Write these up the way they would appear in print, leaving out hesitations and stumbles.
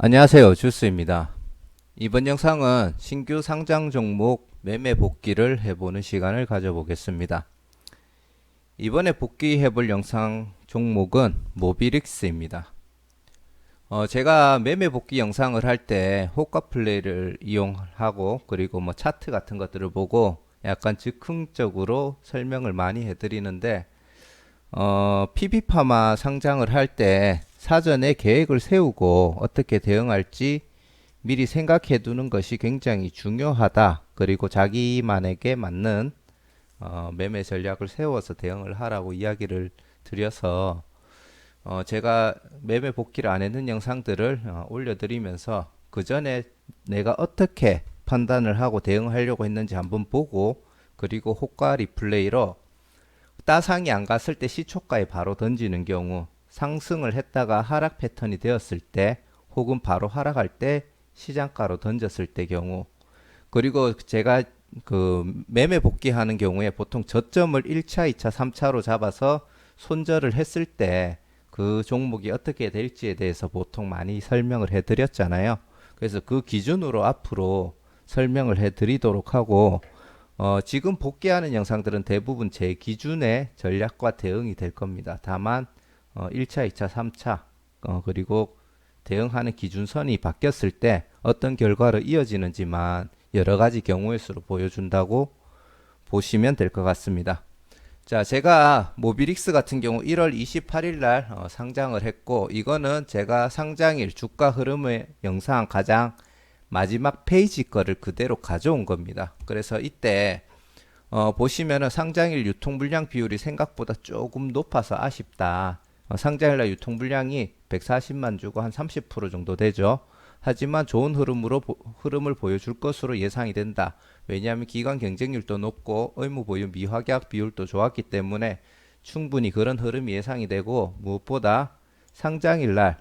안녕하세요. 주스입니다. 이번 영상은 신규 상장 종목 매매 복귀를 해보는 시간을 가져보겠습니다. 이번에 복귀해볼 영상 종목은 모비릭스입니다. 제가 매매 복귀 영상을 할 때 호가 플레이를 이용하고 그리고 뭐 차트 같은 것들을 보고 약간 즉흥적으로 설명을 많이 해드리는데 PB파마 상장을 할 때 사전에 계획을 세우고 어떻게 대응할지 미리 생각해 두는 것이 굉장히 중요하다. 그리고 자기만에게 맞는 매매 전략을 세워서 대응을 하라고 이야기를 드려서 제가 매매 복귀를 안 했는 영상들을 올려드리면서 그 전에 내가 어떻게 판단을 하고 대응하려고 했는지 한번 보고 그리고 호가 리플레이로 따상이 안 갔을 때 시초가에 바로 던지는 경우, 상승을 했다가 하락 패턴이 되었을 때, 혹은 바로 하락할 때 시장가로 던졌을 때 경우, 그리고 제가 그 매매 복귀하는 경우에 보통 저점을 1차, 2차, 3차로 잡아서 손절을 했을 때 그 종목이 어떻게 될지에 대해서 보통 많이 설명을 해드렸잖아요. 그래서 그 기준으로 앞으로 설명을 해드리도록 하고 지금 복귀하는 영상들은 대부분 제 기준의 전략과 대응이 될 겁니다. 다만 1차, 2차, 3차 그리고 대응하는 기준선이 바뀌었을 때 어떤 결과로 이어지는지만 여러 가지 경우의 수로 보여준다고 보시면 될 것 같습니다. 자, 제가 모비릭스 같은 경우 1월 28일 날 상장을 했고 이거는 제가 상장일 주가 흐름의 영상 가장 마지막 페이지 거를 그대로 가져온 겁니다. 그래서 이때 보시면은 상장일 유통 물량 비율이 생각보다 조금 높아서 아쉽다. 상장일날 유통 물량이 140만 주고 한 30% 정도 되죠. 하지만 좋은 흐름을 보여줄 것으로 예상이 된다. 왜냐하면 기관 경쟁률도 높고 의무 보유 미확약 비율도 좋았기 때문에 충분히 그런 흐름이 예상이 되고 무엇보다 상장일날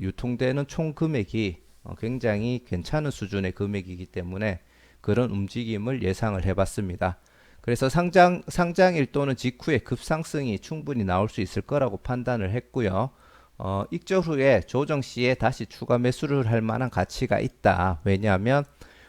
유통되는 총 금액이 굉장히 괜찮은 수준의 금액이기 때문에 그런 움직임을 예상을 해봤습니다. 그래서 상장일 또는 직후에 급상승이 충분히 나올 수 있을 거라고 판단을 했고요. 익절 후에 조정 시에 다시 추가 매수를 할 만한 가치가 있다. 왜냐하면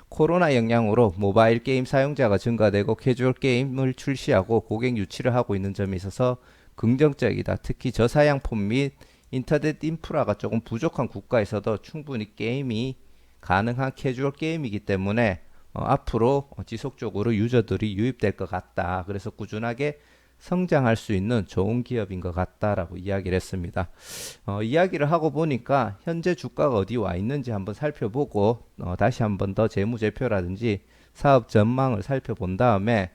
코로나 영향으로 모바일 게임 사용자가 증가되고 캐주얼 게임을 출시하고 고객 유치를 하고 있는 점에 있어서 긍정적이다. 특히 저사양폰 및 인터넷 인프라가 조금 부족한 국가에서도 충분히 게임이 가능한 캐주얼 게임이기 때문에 앞으로 지속적으로 유저들이 유입될 것 같다. 그래서 꾸준하게 성장할 수 있는 좋은 기업인 것 같다라고 이야기를 했습니다. 이야기를 하고 보니까 현재 주가가 어디 와 있는지 한번 살펴보고 다시 한번 더 재무제표라든지 사업 전망을 살펴본 다음에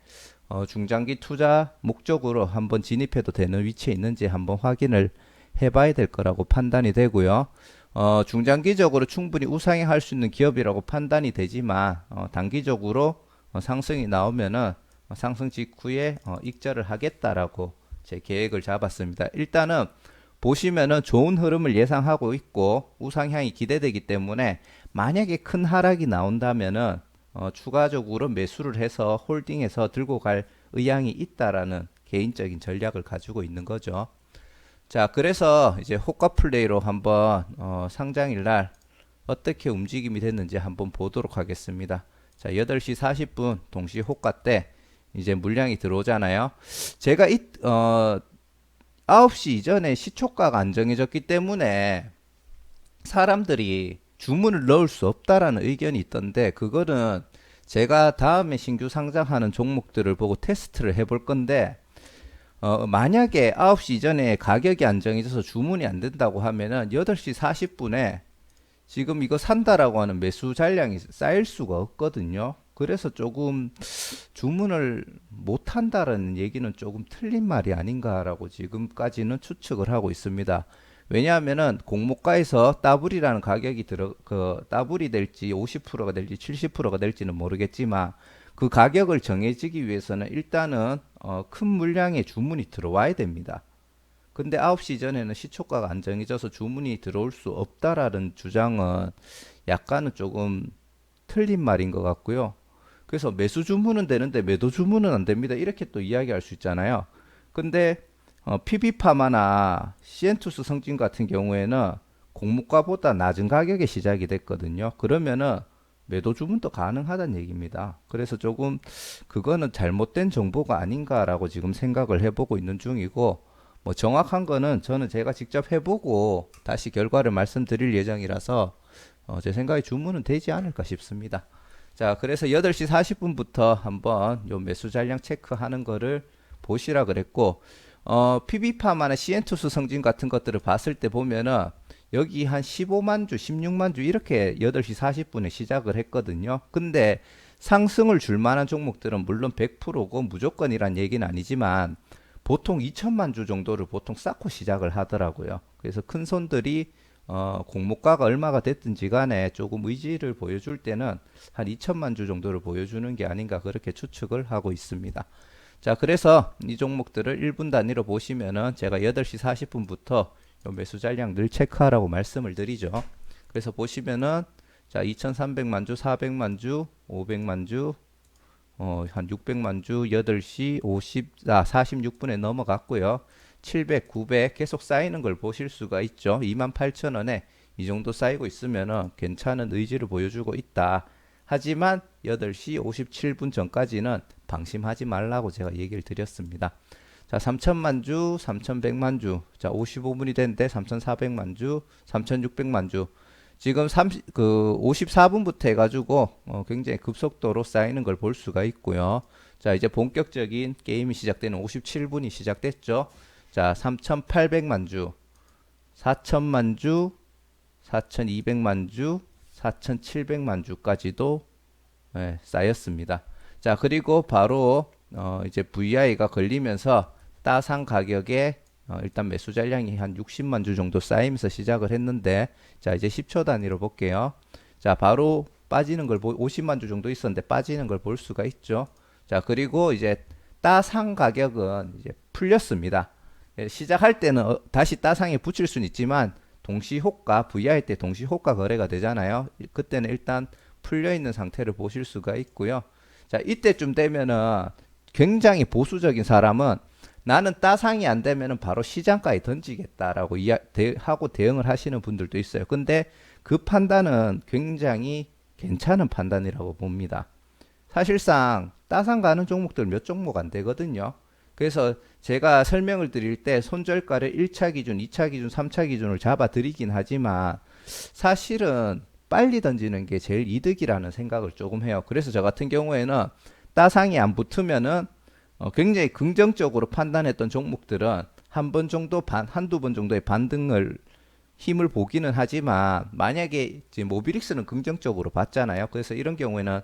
중장기 투자 목적으로 한번 진입해도 되는 위치에 있는지 한번 확인을 해봐야 될 거라고 판단이 되고요. 중장기적으로 충분히 우상향할 수 있는 기업이라고 판단이 되지만 단기적으로 상승이 나오면은 상승 직후에 익절을 하겠다라고 제 계획을 잡았습니다. 일단은 보시면은 좋은 흐름을 예상하고 있고 우상향이 기대되기 때문에 만약에 큰 하락이 나온다면은 추가적으로 매수를 해서 홀딩해서 들고 갈 의향이 있다라는 개인적인 전략을 가지고 있는 거죠. 자, 그래서 이제 호가 플레이로 한번 상장일 날 어떻게 움직임이 됐는지 한번 보도록 하겠습니다. 자, 8시 40분 동시 호가 때 이제 물량이 들어오잖아요. 제가 9시 이전에 시초가가 안 정해졌기 때문에 사람들이 주문을 넣을 수 없다라는 의견이 있던데 그거는 제가 다음에 신규 상장하는 종목들을 보고 테스트를 해볼 건데 만약에 9시 이전에 가격이 안 정해져서 주문이 안 된다고 하면은 8시 40분에 지금 이거 산다라고 하는 매수 잔량이 쌓일 수가 없거든요. 그래서 조금 주문을 못 한다라는 얘기는 조금 틀린 말이 아닌가라고 지금까지는 추측을 하고 있습니다. 왜냐하면은 공모가에서 따블이라는 가격이 따블이 될지 50%가 될지 70%가 될지는 모르겠지만 그 가격을 정해지기 위해서는 일단은 큰 물량의 주문이 들어와야 됩니다. 근데 9시 전에는 시초가가 안 정해져서 주문이 들어올 수 없다라는 주장은 약간은 조금 틀린 말인 것 같고요. 그래서 매수 주문은 되는데 매도 주문은 안 됩니다. 이렇게 또 이야기할 수 있잖아요. 근데 PB파마나 시엔투스 성진 같은 경우에는 공모가보다 낮은 가격에 시작이 됐거든요. 그러면은 매도 주문도 가능하다는 얘기입니다. 그래서 조금 그거는 잘못된 정보가 아닌가라고 지금 생각을 해보고 있는 중이고, 뭐 정확한 거는 저는 제가 직접 해보고 다시 결과를 말씀드릴 예정이라서 제 생각에 주문은 되지 않을까 싶습니다. 자, 그래서 8시 40분부터 한번 요 매수 잔량 체크하는 거를 보시라 그랬고, PB팜하는 CN2수 성진 같은 것들을 봤을 때 보면은 여기 한 15만 주, 16만 주 이렇게 8시 40분에 시작을 했거든요. 근데 상승을 줄 만한 종목들은 물론 100%고 무조건이란 얘기는 아니지만 보통 2천만 주 정도를 보통 쌓고 시작을 하더라고요. 그래서 큰 손들이 공모가가 얼마가 됐든지 간에 조금 의지를 보여줄 때는 한 2천만 주 정도를 보여주는 게 아닌가 그렇게 추측을 하고 있습니다. 자, 그래서 이 종목들을 1분 단위로 보시면은 제가 8시 40분부터 매수 잔량 늘 체크하라고 말씀을 드리죠. 그래서 보시면은 자, 2,300만 주, 400만 주, 500만 주, 한 600만 주 8시 46분에 넘어갔고요. 700, 900 계속 쌓이는 걸 보실 수가 있죠. 28,000원에 이 정도 쌓이고 있으면은 괜찮은 의지를 보여주고 있다. 하지만 8시 57분 전까지는 방심하지 말라고 제가 얘기를 드렸습니다. 자, 3천만 주, 3,100만 주. 자, 55분이 됐는데 3,400만 주, 3,600만 주. 지금 54분부터 해가지고 굉장히 급속도로 쌓이는 걸 볼 수가 있고요. 자, 이제 본격적인 게임이 시작되는 57분이 시작됐죠. 자, 3,800만 주, 4천만 주, 4,200만 주, 4,700만 주까지도 쌓였습니다. 자, 그리고 바로 이제 VI가 걸리면서 따상 가격에 일단 매수 잔량이 한 60만 주 정도 쌓이면서 시작을 했는데, 자, 이제 10초 단위로 볼게요. 자, 바로 빠지는 걸 50만 주 정도 있었는데 빠지는 걸 볼 수가 있죠. 자, 그리고 이제 따상 가격은 이제 풀렸습니다. 시작할 때는 다시 따상에 붙일 수는 있지만 동시 호가 VI 때 동시 호가 거래가 되잖아요. 그때는 일단 풀려 있는 상태를 보실 수가 있고요. 자, 이때쯤 되면은 굉장히 보수적인 사람은 나는 따상이 안 되면은 바로 시장가에 던지겠다라고 하고 대응을 하시는 분들도 있어요. 근데 그 판단은 굉장히 괜찮은 판단이라고 봅니다. 사실상 따상 가는 종목들 몇 종목 안 되거든요. 그래서 제가 설명을 드릴 때 손절가를 1차 기준, 2차 기준, 3차 기준을 잡아 드리긴 하지만 사실은 빨리 던지는 게 제일 이득이라는 생각을 조금 해요. 그래서 저 같은 경우에는 따상이 안 붙으면은 굉장히 긍정적으로 판단했던 종목들은 한 번 정도 한두 번 정도의 반등을 힘을 보기는 하지만 만약에 이제 모비릭스는 긍정적으로 봤잖아요. 그래서 이런 경우에는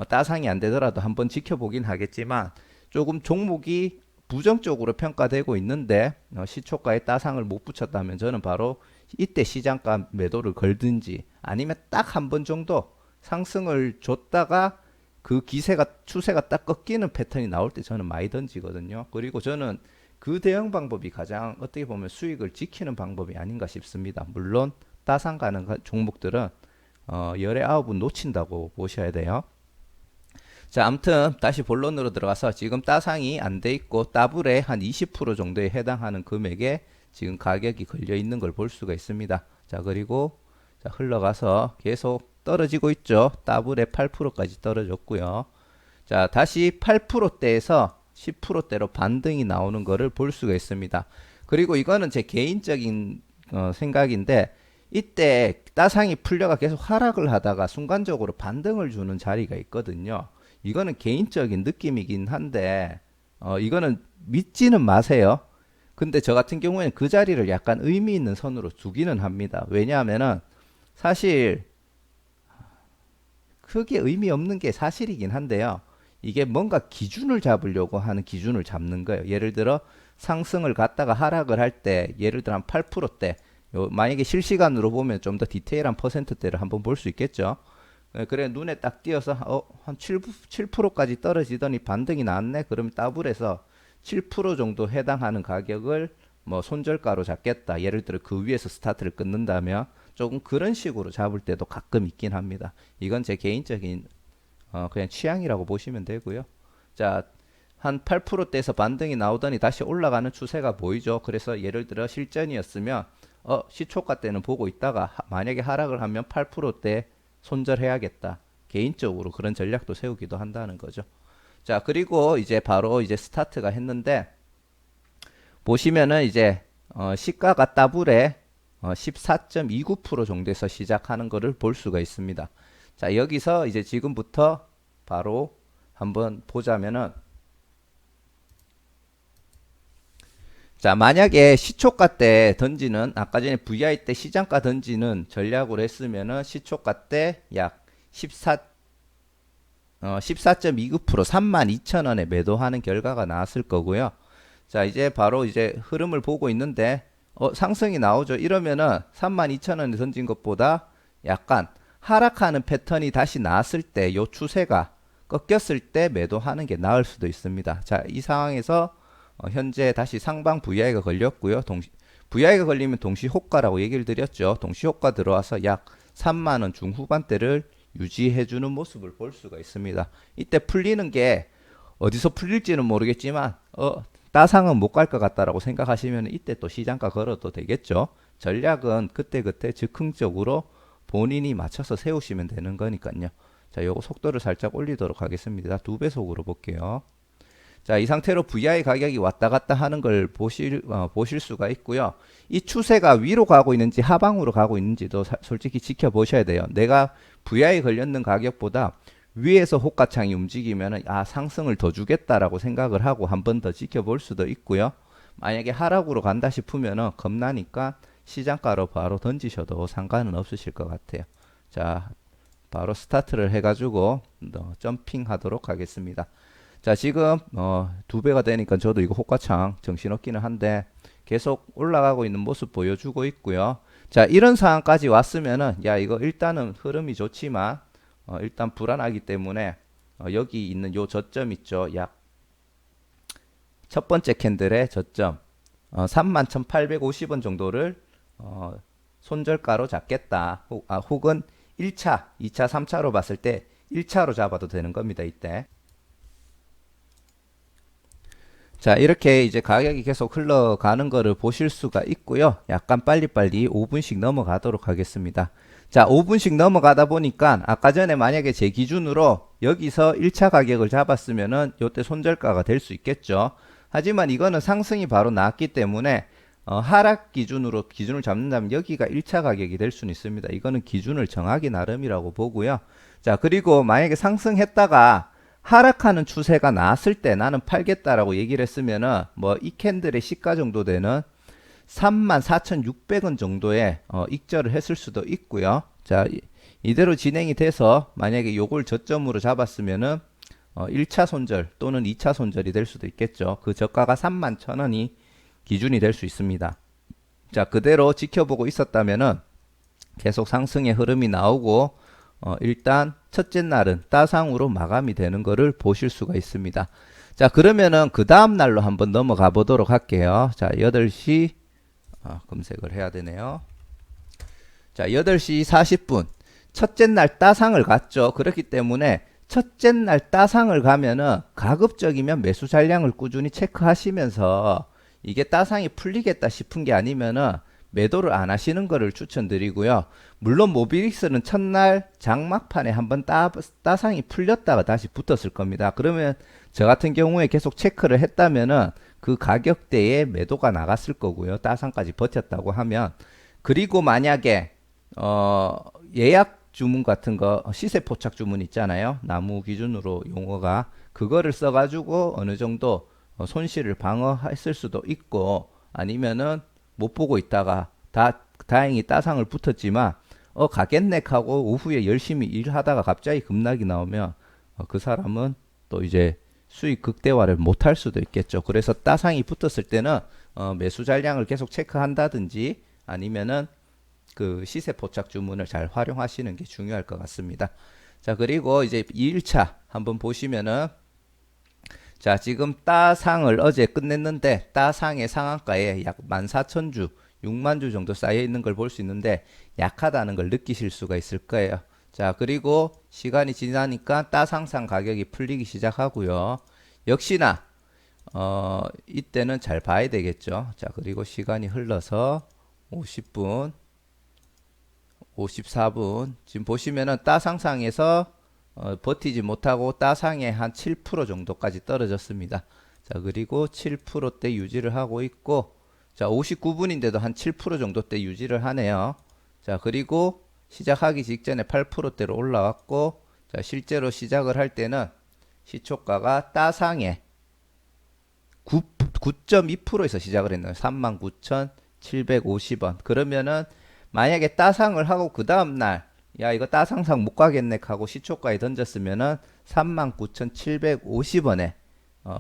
따상이 안 되더라도 한번 지켜보긴 하겠지만 조금 종목이 부정적으로 평가되고 있는데 시초가에 따상을 못 붙였다면 저는 바로 이때 시장가 매도를 걸든지 아니면 딱 한 번 정도 상승을 줬다가 그 추세가 딱 꺾이는 패턴이 나올 때 저는 많이 던지거든요. 그리고 저는 그 대응 방법이 가장 어떻게 보면 수익을 지키는 방법이 아닌가 싶습니다. 물론 따상 가는 종목들은 열의 아홉은 놓친다고 보셔야 돼요. 자, 아무튼 다시 본론으로 들어가서 지금 따상이 안 돼 있고 따블에 한 20% 정도에 해당하는 금액에 지금 가격이 걸려 있는 걸 볼 수가 있습니다. 자, 그리고 자, 흘러가서 계속 떨어지고 있죠. 따블에 8%까지 떨어졌고요. 자, 다시 8%대에서 10%대로 반등이 나오는 것을 볼 수가 있습니다. 그리고 이거는 제 개인적인 생각인데 이때 따상이 풀려가 계속 하락을 하다가 순간적으로 반등을 주는 자리가 있거든요. 이거는 개인적인 느낌이긴 한데 이거는 믿지는 마세요. 근데 저 같은 경우에는 그 자리를 약간 의미 있는 선으로 두기는 합니다. 왜냐하면은 사실 크게 의미 없는 게 사실이긴 한데요. 이게 뭔가 기준을 잡으려고 하는 기준을 잡는 거예요. 예를 들어 상승을 갔다가 하락을 할 때 예를 들어 한 8%대 만약에 실시간으로 보면 좀 더 디테일한 퍼센트대를 한번 볼 수 있겠죠. 그래 눈에 딱 띄어서 한 7%까지 떨어지더니 반등이 나왔네. 그러면 따블에서 7% 정도 해당하는 가격을 뭐 손절가로 잡겠다. 예를 들어 그 위에서 스타트를 끊는다면 조금 그런 식으로 잡을 때도 가끔 있긴 합니다. 이건 제 개인적인 그냥 취향이라고 보시면 되고요. 자, 한 8%대에서 반등이 나오더니 다시 올라가는 추세가 보이죠. 그래서 예를 들어 실전이었으면 시초가 때는 보고 있다가 만약에 하락을 하면 8%대 손절해야겠다. 개인적으로 그런 전략도 세우기도 한다는 거죠. 자, 그리고 이제 바로 이제 스타트가 했는데 보시면은 이제 시가가 따블에 14.29% 정도에서 시작하는 것을 볼 수가 있습니다. 자, 여기서 이제 지금부터 바로 한번 보자면은 자, 만약에 시초가 때 던지는 아까 전에 VI 때 시장가 던지는 전략으로 했으면은 시초가 때 약 14.29% 32,000원에 매도하는 결과가 나왔을 거고요. 자, 이제 바로 이제 흐름을 보고 있는데 상승이 나오죠. 이러면은 32,000원에 던진 것보다 약간 하락하는 패턴이 다시 나왔을 때 요 추세가 꺾였을 때 매도하는 게 나을 수도 있습니다. 자, 이 상황에서 현재 다시 상방 VI가 걸렸고요. VI가 걸리면 동시 호가라고 얘기를 드렸죠. 동시 호가 들어와서 약 3만원 중후반대를 유지해주는 모습을 볼 수가 있습니다. 이때 풀리는 게 어디서 풀릴지는 모르겠지만 따상은 못 갈 것 같다라고 생각하시면 이때 또 시장가 걸어도 되겠죠. 전략은 그때그때 즉흥적으로 본인이 맞춰서 세우시면 되는 거니까요. 자, 요거 속도를 살짝 올리도록 하겠습니다. 2배속으로 볼게요. 자, 이 상태로 VI 가격이 왔다 갔다 하는 걸 보실 수가 있고요. 이 추세가 위로 가고 있는지 하방으로 가고 있는지도 솔직히 지켜보셔야 돼요. 내가 VI 걸렸는 가격보다 위에서 호가창이 움직이면 상승을 더 주겠다라고 생각을 하고 한 번 더 지켜볼 수도 있고요. 만약에 하락으로 간다 싶으면 겁나니까 시장가로 바로 던지셔도 상관은 없으실 것 같아요. 자, 바로 스타트를 해가지고 점핑 하도록 하겠습니다. 자, 지금 2배가 되니까 저도 이거 호가창 정신없기는 한데 계속 올라가고 있는 모습 보여주고 있고요. 자, 이런 상황까지 왔으면은 이거 일단은 흐름이 좋지만 일단 불안하기 때문에 여기 있는 요 저점 있죠. 약 첫 번째 캔들의 저점 31,850원 정도를 손절가로 잡겠다. 혹은 1차, 2차, 3차로 봤을 때 1차로 잡아도 되는 겁니다. 이때. 자, 이렇게 이제 가격이 계속 흘러가는 거를 보실 수가 있고요. 약간 빨리빨리 5분씩 넘어가도록 하겠습니다. 자, 5분씩 넘어가다 보니까 아까 전에 만약에 제 기준으로 여기서 1차 가격을 잡았으면은 요때 손절가가 될 수 있겠죠. 하지만 이거는 상승이 바로 나왔기 때문에 하락 기준으로 기준을 잡는다면 여기가 1차 가격이 될 수는 있습니다. 이거는 기준을 정하기 나름이라고 보고요. 자, 그리고 만약에 상승했다가 하락하는 추세가 나왔을 때 나는 팔겠다라고 얘기를 했으면은 이 캔들의 시가 정도 되는 34,600원 정도에 익절을 했을 수도 있고요. 자, 이대로 진행이 돼서 만약에 요걸 저점으로 잡았으면은 1차 손절 또는 2차 손절이 될 수도 있겠죠. 그 저가가 31,000원이 기준이 될 수 있습니다. 자, 그대로 지켜보고 있었다면은 계속 상승의 흐름이 나오고 일단 첫째 날은 따상으로 마감이 되는 것을 보실 수가 있습니다. 자, 그러면은 그 다음 날로 한번 넘어가 보도록 할게요. 자, 8시 검색을 해야 되네요. 자, 8시 40분 첫째 날 따상을 갔죠. 그렇기 때문에 첫째 날 따상을 가면은 가급적이면 매수 잔량을 꾸준히 체크하시면서 이게 따상이 풀리겠다 싶은 게 아니면은 매도를 안 하시는 것을 추천드리고요. 물론 모비릭스는 첫날 장막판에 한번 따상이 풀렸다가 다시 붙었을 겁니다. 그러면 저 같은 경우에 계속 체크를 했다면은 그 가격대에 매도가 나갔을 거고요. 따상까지 버텼다고 하면. 그리고 만약에 예약 주문 같은 거 시세 포착 주문 있잖아요. 나무 기준으로 용어가 그거를 써가지고 어느 정도 손실을 방어했을 수도 있고 아니면은 못 보고 있다가 다행히 따상을 붙었지만 가겠네 하고 오후에 열심히 일하다가 갑자기 급락이 나오면 그 사람은 또 이제 수익 극대화를 못 할 수도 있겠죠. 그래서 따상이 붙었을 때는 매수 잔량을 계속 체크한다든지 아니면은 그 시세 포착 주문을 잘 활용하시는 게 중요할 것 같습니다. 자, 그리고 이제 2일차 한번 보시면은 자, 지금 따상을 어제 끝냈는데 따상의 상한가에 약 14,000주, 6만 주 정도 쌓여 있는 걸 볼 수 있는데 약하다는 걸 느끼실 수가 있을 거예요. 자, 그리고 시간이 지나니까 따상상 가격이 풀리기 시작하고요. 역시나 이때는 잘 봐야 되겠죠. 자, 그리고 시간이 흘러서 50분, 54분. 지금 보시면은 따상상에서 버티지 못하고 따상에 한 7% 정도까지 떨어졌습니다. 자, 그리고 7%대 유지를 하고 있고, 자, 59분인데도 한 7% 정도대 유지를 하네요. 자, 그리고 시작하기 직전에 8%대로 올라왔고, 자, 실제로 시작을 할 때는 시초가가 따상에 9.2%에서 시작을 했네요. 39,750원. 그러면은 만약에 따상을 하고 그 다음날 야 이거 따상상 못 가겠네 하고 시초가에 던졌으면은 39,750원에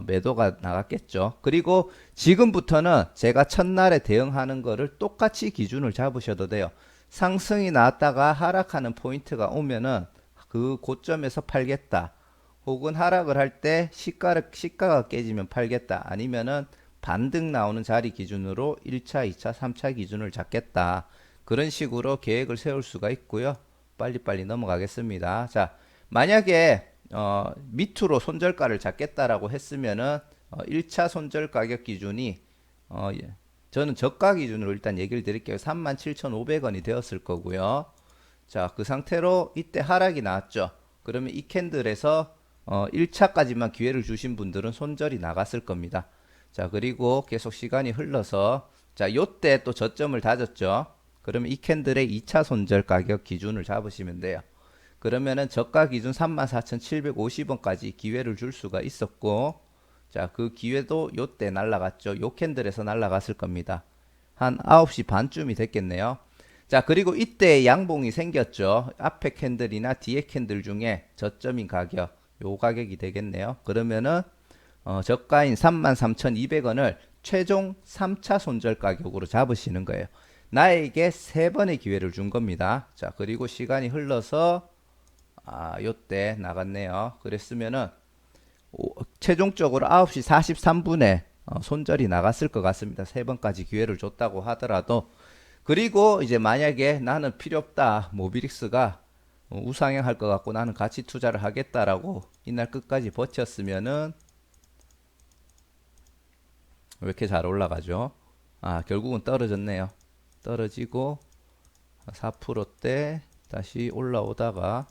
매도가 나갔겠죠. 그리고 지금부터는 제가 첫날에 대응하는 거를 똑같이 기준을 잡으셔도 돼요. 상승이 나왔다가 하락하는 포인트가 오면은 그 고점에서 팔겠다. 혹은 하락을 할 때 시가가 깨지면 팔겠다. 아니면은 반등 나오는 자리 기준으로 1차, 2차, 3차 기준을 잡겠다. 그런 식으로 계획을 세울 수가 있고요. 빨리빨리 넘어가겠습니다. 자, 만약에 밑으로 손절가를 잡겠다라고 했으면은 1차 손절 가격 기준이 예, 저는 저가 기준으로 일단 얘기를 드릴게요. 37,500원이 되었을 거고요. 자, 그 상태로 이때 하락이 나왔죠. 그러면 이 캔들에서 1차까지만 기회를 주신 분들은 손절이 나갔을 겁니다. 자, 그리고 계속 시간이 흘러서 자, 요때 또 저점을 다졌죠. 그러면 이 캔들의 2차 손절 가격 기준을 잡으시면 돼요. 그러면은 저가 기준 34,750원까지 기회를 줄 수가 있었고, 자, 그 기회도 요때 날라갔죠. 요 캔들에서 날라갔을 겁니다. 한 9시 반쯤이 됐겠네요. 자, 그리고 이때 양봉이 생겼죠. 앞에 캔들이나 뒤에 캔들 중에 저점인 가격, 요 가격이 되겠네요. 그러면은 저가인 33,200원을 최종 3차 손절 가격으로 잡으시는 거예요. 나에게 3번의 기회를 준 겁니다. 자, 그리고 시간이 흘러서 요때 나갔네요. 그랬으면은 최종적으로 9시 43분에 손절이 나갔을 것 같습니다. 3번까지 기회를 줬다고 하더라도. 그리고 이제 만약에 나는 필요 없다. 모비릭스가 우상향할 것 같고 나는 가치 투자를 하겠다라고 이날 끝까지 버텼으면은 왜 이렇게 잘 올라가죠? 결국은 떨어졌네요. 떨어지고 4%대 다시 올라오다가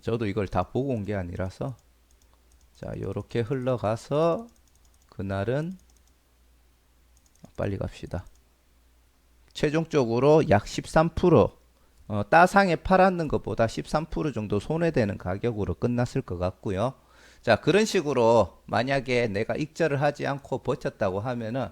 저도 이걸 다 보고 온 게 아니라서 자, 요렇게 흘러가서 그날은 빨리 갑시다. 최종적으로 약 13% 따상에 팔았는 것보다 13% 정도 손해되는 가격으로 끝났을 것 같고요. 자, 그런 식으로 만약에 내가 익절을 하지 않고 버텼다고 하면은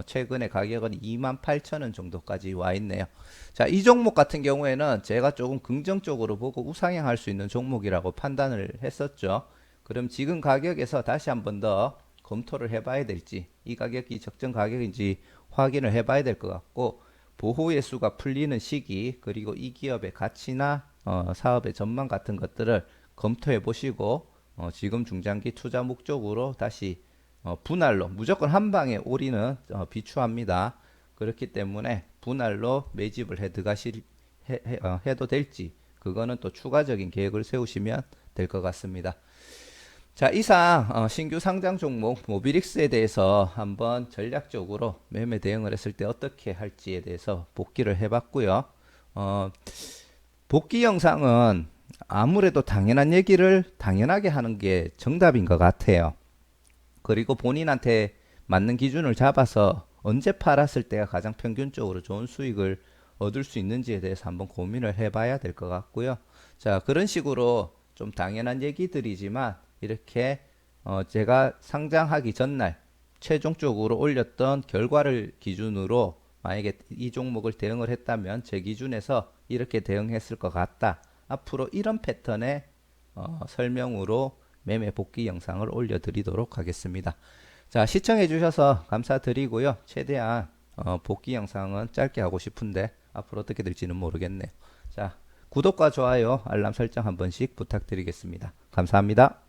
최근에 가격은 28,000원 정도까지 와 있네요. 자, 이 종목 같은 경우에는 제가 조금 긍정적으로 보고 우상향할 수 있는 종목이라고 판단을 했었죠. 그럼 지금 가격에서 다시 한 번 더 검토를 해봐야 될지, 이 가격이 적정 가격인지 확인을 해봐야 될 것 같고, 보호의 수가 풀리는 시기, 그리고 이 기업의 가치나 사업의 전망 같은 것들을 검토해 보시고 지금 중장기 투자 목적으로 다시 분할로 무조건 한 방에 올인은 비추합니다. 그렇기 때문에 분할로 매집을 해도 될지 그거는 또 추가적인 계획을 세우시면 될 것 같습니다. 자, 이상 신규 상장 종목 모비릭스에 대해서 한번 전략적으로 매매 대응을 했을 때 어떻게 할지에 대해서 복기를 해봤고요. 복귀 영상은 아무래도 당연한 얘기를 당연하게 하는 게 정답인 것 같아요. 그리고 본인한테 맞는 기준을 잡아서 언제 팔았을 때가 가장 평균적으로 좋은 수익을 얻을 수 있는지에 대해서 한번 고민을 해봐야 될 것 같고요. 자, 그런 식으로 좀 당연한 얘기들이지만 이렇게 제가 상장하기 전날 최종적으로 올렸던 결과를 기준으로 만약에 이 종목을 대응을 했다면 제 기준에서 이렇게 대응했을 것 같다. 앞으로 이런 패턴의 설명으로 매매 복귀 영상을 올려드리도록 하겠습니다. 자, 시청해 주셔서 감사드리고요. 최대한 복귀 영상은 짧게 하고 싶은데 앞으로 어떻게 될지는 모르겠네요. 자, 구독과 좋아요, 알람 설정 한 번씩 부탁드리겠습니다. 감사합니다.